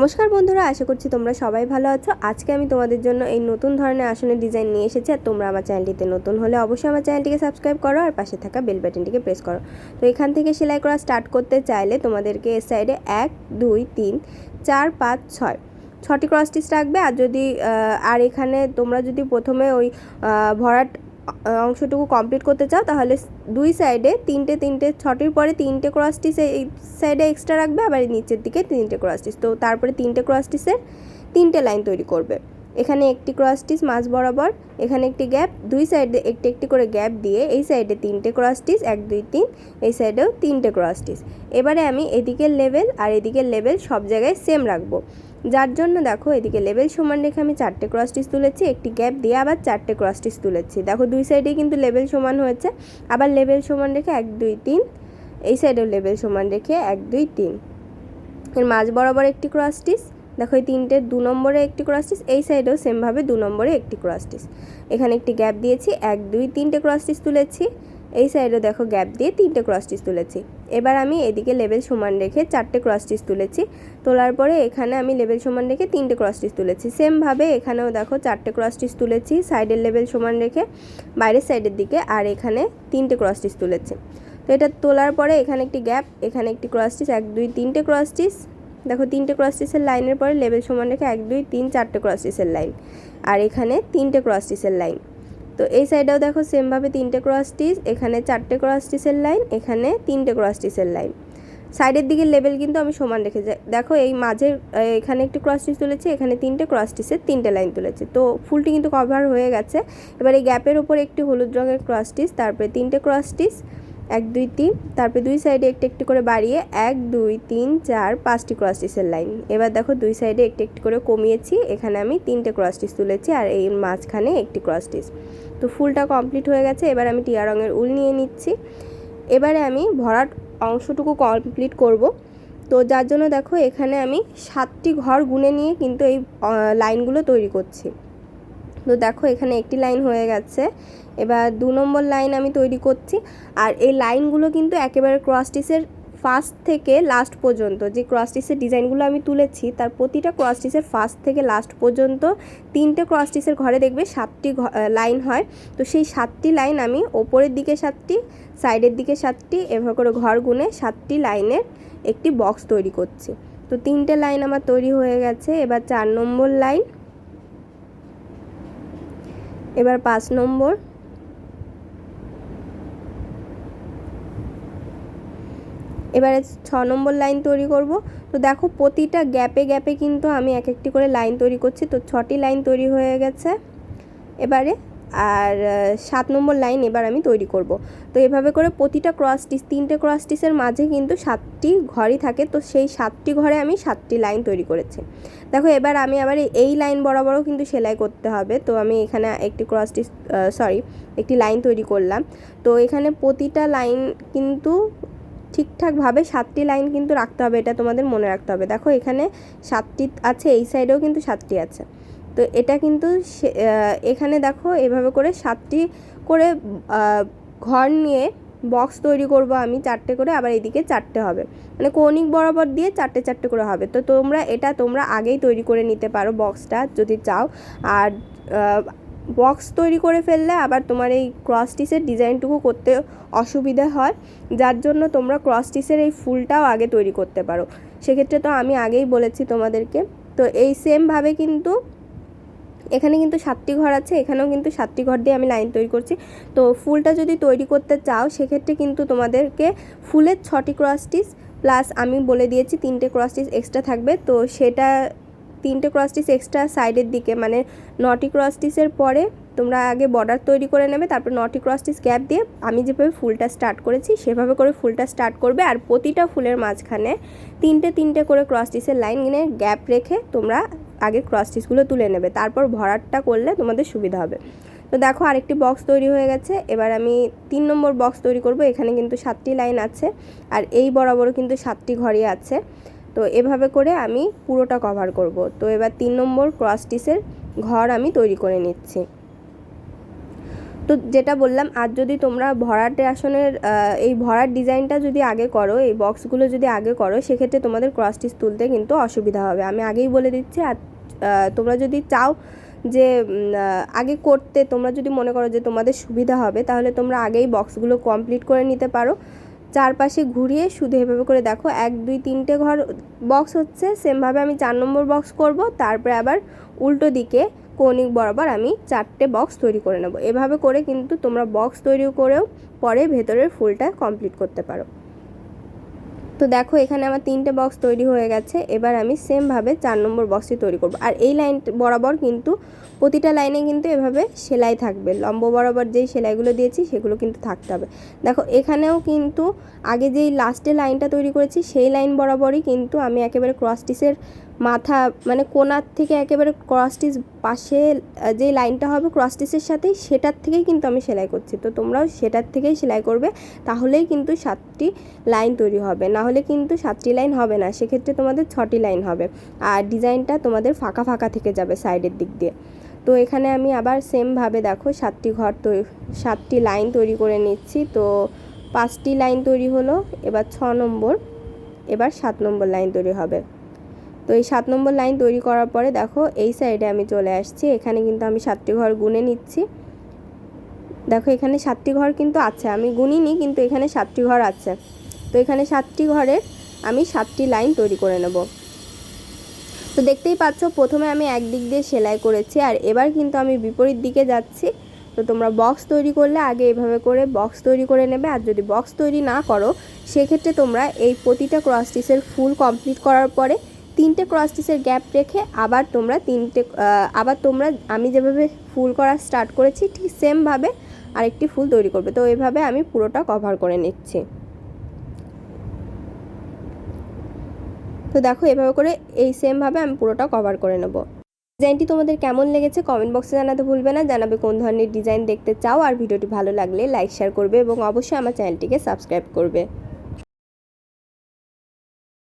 নমস্কার বন্ধুরা, আশা করছি তোমরা সবাই ভালো আছো। আজকে আমি তোমাদের জন্য এই নতুন ধরনের আসনের ডিজাইন নিয়ে এসেছি। আর তোমরা আমার চ্যানেলটিতে নতুন হলে অবশ্যই আমার চ্যানেলটিকে সাবস্ক্রাইব করো আর পাশে থাকা বেল বাটনটিকে প্রেস করো। তো এখান থেকে সেলাই করা স্টার্ট করতে চাইলে তোমাদেরকে এর সাইডে 1 2 3 4 5 6 6টি ক্রস স্টিচ রাখবে। আর এখানে তোমরা যদি প্রথমে ওই ভরাট অংশটুকু কমপ্লিট করতে চাও তাহলে দুই সাইডে তিনটে 6টির পরে 3টে ক্রস স্টিচ এই সাইডে এক্সট্রা রাখবে, আবার নিচের দিকে 3টে ক্রস স্টিচ। তো তারপরে 3টে ক্রস স্টিচের 3টে লাইন তৈরি করবে। এখানে একটি ক্রস স্টিচ মাঝ বরাবর, এখানে একটি গ্যাপ, দুই সাইডে একটি একটি করে গ্যাপ দিয়ে এই সাইডে 3টে ক্রস স্টিচ, 1 2 3, এই সাইডেও 3টে ক্রস স্টিচ। এবারে আমি এদিকের লেভেল আর এদিকের লেভেল সব জায়গায় সেম রাখবো, যার জন্য দেখো এদিকে লেভেল সমান রেখে আমি 4টে ক্রস স্টিচ তুলেছি, একটি গ্যাপ দিয়ে আবার 4টে ক্রস স্টিচ তুলেছি। দেখো দুই সাইডেই কিন্তু লেভেল সমান হয়েছে। আবার লেভেল সমান রেখে 1 2 3, এই সাইডেও লেভেল সমান রেখে 1 2 3, এর মাঝ বরাবর একটি ক্রস স্টিচ। দেখো এই 3টে 2 নম্বরে একটি ক্রস স্টিচ, এই সাইডেও সেমভাবে 2 নম্বরে একটি ক্রস স্টিচ। এখানে একটি গ্যাপ দিয়েছি, 1 2 3টে ক্রস স্টিচ তুলেছি, এই সাইডেও দেখো গ্যাপ দিয়ে 3টে ক্রস স্টিচ তুলেছি। এবার আমি এদিকে লেভেল সমান রেখে 4টে ক্রস স্টিচ তুলেছি। তোলার পরে এখানে আমি লেভেল সমান রেখে 3টে ক্রস স্টিচ তুলেছি। সেমভাবে এখানেও দেখো 4টে ক্রস স্টিচ তুলেছি সাইডের লেভেল সমান রেখে বাইরের সাইডের দিকে, আর এখানে 3টে ক্রস স্টিচ তুলেছি। তো এটা তোলার পরে এখানে একটি গ্যাপ, এখানে একটি ক্রস স্টিচ, 1 2 3টে ক্রস স্টিচ। দেখো 3টে ক্রস স্টিচের লাইনের পরে লেভেল সমান রেখে 1 2 3 4টে ক্রস স্টিচের লাইন, আর এখানে 3টে ক্রস স্টিচের লাইন। তো এই সাইডেও দেখো সেমভাবে 3টে ক্রস স্টিচ, এখানে 4টে ক্রস স্টিচের লাইন, এখানে 3টে ক্রস স্টিচের লাইন। সাইডের দিকের লেভেল কিন্তু আমি সমান রেখে যাই। দেখো এই মাঝের এখানে একটি ক্রস স্টিচ তুলেছি, এখানে 3টে ক্রস স্টিচের 3টে লাইন তুলেছি। তো ফুলটি কিন্তু কভার হয়ে গেছে। এবার এই গ্যাপের উপর একটি হলুদ রঙের ক্রস স্টিচ, তারপরে 3টে ক্রস স্টিচ, 1 2 3, তারপরে দুই সাইডে একটি একটি করে বাড়িয়ে 1 2 3 4 5টি ক্রস স্টিচের লাইন। এবার দেখো দুই সাইডে একটি একটি করে কমিয়েছি, এখানে আমি 3টে ক্রস স্টিচ তুলেছি আর এই মাঝখানে একটি ক্রস স্টিচ। তো ফুলটা কমপ্লিট হয়ে গেছে। এবার আমি টিয়া রঙের উল নিয়ে নিচ্ছি। এবারে আমি ভরাট অংশটুকু কমপ্লিট করব। তো যার জন্য দেখো এখানে আমি 7টি ঘর গুনে নিয়ে কিন্তু এই লাইনগুলো তৈরি করছি। তো দেখো এখানে একটি লাইন হয়ে গেছে। এবার 2 নম্বর লাইন আমি তৈরি করছি। আর এই লাইনগুলো কিন্তু একেবারে ক্রস স্টিচের ফার্স্ট থেকে লাস্ট পর্যন্ত যে ক্রস স্টিচের ডিজাইনগুলো আমি তুলেছি তার প্রতিটা ক্রস স্টিচের ফার্স্ট থেকে লাস্ট পর্যন্ত 3টে ক্রস স্টিচের ঘরে দেখবে 7টি লাইন হয়। তো সেই 7টি লাইন আমি ওপরের দিকে 7টি, সাইডের দিকে 7টি, এভাবে করে ঘর গুনে 7টি লাইনের একটি বক্স তৈরি করছি। তো 3টে লাইন আমার তৈরি হয়ে গেছে। এবার 4 নম্বর লাইন, এবার 5 নম্বর, এবারে 6 নম্বর লাইন তৈরি করব। তো দেখো প্রতিটা গ্যাপে গ্যাপে কিন্তু আমি এক একটি করে লাইন তৈরি করছি। তো 6টি লাইন তৈরি হয়ে গেছে এবারে। আর 7 নম্বর লাইন এবার আমি তৈরি করব। তো এভাবে করে প্রতিটা ক্রস স্টিচ 3টে ক্রস স্টিচের মাঝে কিন্তু 7টি ঘরই থাকে। তো সেই 7টি ঘরে আমি 7টি লাইন তৈরি করেছি। দেখো এবার আমি আবার এই লাইন বরাবরও কিন্তু সেলাই করতে হবে। তো আমি এখানে একটি ক্রস স্টিচ একটি লাইন তৈরি করলাম। তো এখানে প্রতিটা লাইন কিন্তু ঠিকঠাকভাবে 7টি লাইন কিন্তু রাখতে হবে, এটা তোমাদের মনে রাখতে হবে। দেখো এখানে 7টি আছে, এই সাইডেও কিন্তু 7টি আছে। তো এটা কিন্তু এখানে দেখো এভাবে করে 7টি করে ঘর নিয়ে বক্স তৈরি করব আমি 4টে করে, আবার এদিকে 4টে হবে, মানে কৌণিক বরাবর দিয়ে 4টে 4টে করে হবে। তো তোমরা আগেই তৈরি করে নিতে পারো বক্সটা যদি চাও। আর বক্স তৈরি করে ফেললে আবার তোমার এই ক্রস স্টিচের ডিজাইনটুকু করতে অসুবিধা হয়, যার জন্য তোমরা ক্রস স্টিচের এই ফুলটাও আগে তৈরি করতে পারো। সেক্ষেত্রে তো আমি আগেই বলেছি তোমাদেরকে। তো এই সেমভাবে কিন্তু এখানে কিন্তু 7টি ঘর আছে, এখানেও কিন্তু 7টি ঘর দিয়ে আমি লাইন তৈরি করছি। তো ফুলটা যদি তৈরি করতে চাও সেক্ষেত্রে কিন্তু তোমাদেরকে ফুলের 6টি ক্রস স্টিচ প্লাস আমি বলে দিয়েছি 3টে ক্রস স্টিচ এক্সট্রা থাকবে। তো সেটা 3টে ক্রস স্টিচ এক্সট্রা সাইডের দিকে, মানে 9টি ক্রস স্টিচের পরে তোমরা আগে বর্ডার তৈরি করে নেবে, তারপর 9টি ক্রস স্টিচ গ্যাপ দিয়ে আমি যেভাবে ফুলটা স্টার্ট করেছি সেভাবে করে ফুলটা স্টার্ট করবে। আর প্রতিটা ফুলের মাঝখানে 3টে করে ক্রস স্টিচের লাইন গ্যাপ রেখে তোমরা আগে ক্রস স্টিচগুলো তুলে নেবে, তারপর ভরাটটা করলে তোমাদের সুবিধা হবে। তো দেখো আরেকটি বক্স তৈরি হয়ে গেছে। এবার আমি 3 নম্বর বক্স তৈরি করব। এখানে কিন্তু 7টি লাইন আছে, আর এই বরাবরও কিন্তু 7টি ঘরই আছে। তো এভাবে করে আমি পুরোটা কভার করব। তো এবার 3 নম্বর ক্রস স্টিচের ঘর আমি তৈরি করে নিচ্ছি। তো যেটা বললাম, আর যদি তোমরা ভরাটে আসনের এই ভরাট ডিজাইনটা যদি আগে করো, এই বক্সগুলো যদি আগে করো, সেক্ষেত্রে তোমাদের ক্রস স্টিচ তুলতে কিন্তু অসুবিধা হবে, আমি আগেই বলে দিচ্ছি। আর তোমরা যদি চাও যে আগে করতে, তোমরা যদি মনে করো যে তোমাদের সুবিধা হবে, তাহলে তোমরা আগেই বক্সগুলো কমপ্লিট করে নিতে পারো। চারপাশে ঘুরিয়ে শুধু এভাবে করে দেখো, 1 2 3টে ঘর বক্স হচ্ছে, সেমভাবে আমি 4 নম্বর বক্স করব, তারপরে আবার উল্টো দিকে কৌণিক বরাবর আমি 4টে বক্স তৈরি করে নেব। এভাবে করে কিন্তু তোমরা বক্স তৈরি করেও পরে ভেতরের ফুলটা কমপ্লিট করতে পারো। তো দেখো এখানে আমার 3টে বক্স তৈরি হয়ে গেছে। এবার আমি সেমভাবে 4 নম্বর বক্সটি তৈরি করব। আর এই লাইন বরাবর কিন্তু প্রতিটা লাইনে কিন্তু এভাবে সেলাই থাকবে, লম্ব বরাবর যেই সেলাইগুলো দিয়েছি সেগুলো কিন্তু থাকতে হবে। দেখো এখানেও কিন্তু আগে যেই লাস্টে লাইনটা তৈরি করেছি সেই লাইন বরাবরই কিন্তু আমি একেবারে ক্রস স্টিচের মাথা মানে কোণার থেকে একেবারে ক্রস স্টিচ পাশে যেই লাইনটা হবে ক্রস স্টিচের সাথেই, সেটার থেকেই কিন্তু আমি সেলাই করছি। তো তোমরাও সেটার থেকেই সেলাই করবে, তাহলেই কিন্তু 7টি লাইন তৈরি হবে, না হলে কিন্তু 7টি লাইন হবে না, সেক্ষেত্রে তোমাদের 6টি লাইন হবে। আর ডিজাইনটা তোমাদের ফাঁকা ফাঁকা থেকে যাবে সাইডের দিক দিয়ে। তো এখানে আমি আবার সেমভাবে দেখো 7টি লাইন তৈরি করে নিচ্ছি। তো 5টি লাইন তৈরি হলো, এবার 6 নম্বর, এবার 7 নম্বর লাইন তৈরি হবে। তো এই 7 নম্বর লাইন তৈরি করার পরে দেখো এই সাইডে আমি চলে আসছি, এখানে কিন্তু আমি 7টি ঘর গুনে নিচ্ছি। দেখো এখানে 7টি ঘর কিন্তু আছে, আমি গুনিনি কিন্তু এখানে 7টি ঘর আছে। তো এখানে 7টি ঘরের আমি 7টি লাইন তৈরি করে নেব। তো দেখতেই পাচ্ছ প্রথমে আমি একদিক দিয়ে সেলাই করেছি, আর এবার কিন্তু আমি বিপরীত দিকে যাচ্ছি। তো তোমরা বক্স তৈরি করলে আগে এভাবে করে বক্স তৈরি করে নেবে, আর যদি বক্স তৈরি না করো সেক্ষেত্রে তোমরা এই প্রতিটা ক্রস স্টিচের ফুল কমপ্লিট করার পরে 3টে ক্রস স্টিচের গ্যাপ রেখে আবার তোমরা আমি যেভাবে ফুল করা স্টার্ট করেছি ঠিক সেমভাবে আরেকটি ফুল তৈরি করবে। তো এইভাবে আমি পুরোটা কভার করে নিচ্ছি। তো দেখো এভাবে করে এই সেমভাবে আমি পুরোটা কভার করে নেব। ডিজাইনটি তোমাদের কেমন লেগেছে কমেন্ট বক্সে জানাতে ভুলবে না, জানাবে কোন ধরনের ডিজাইন দেখতে চাও। আর ভিডিওটি ভালো লাগলে লাইক শেয়ার করবে এবং অবশ্যই আমার চ্যানেলটিকে সাবস্ক্রাইব করবে।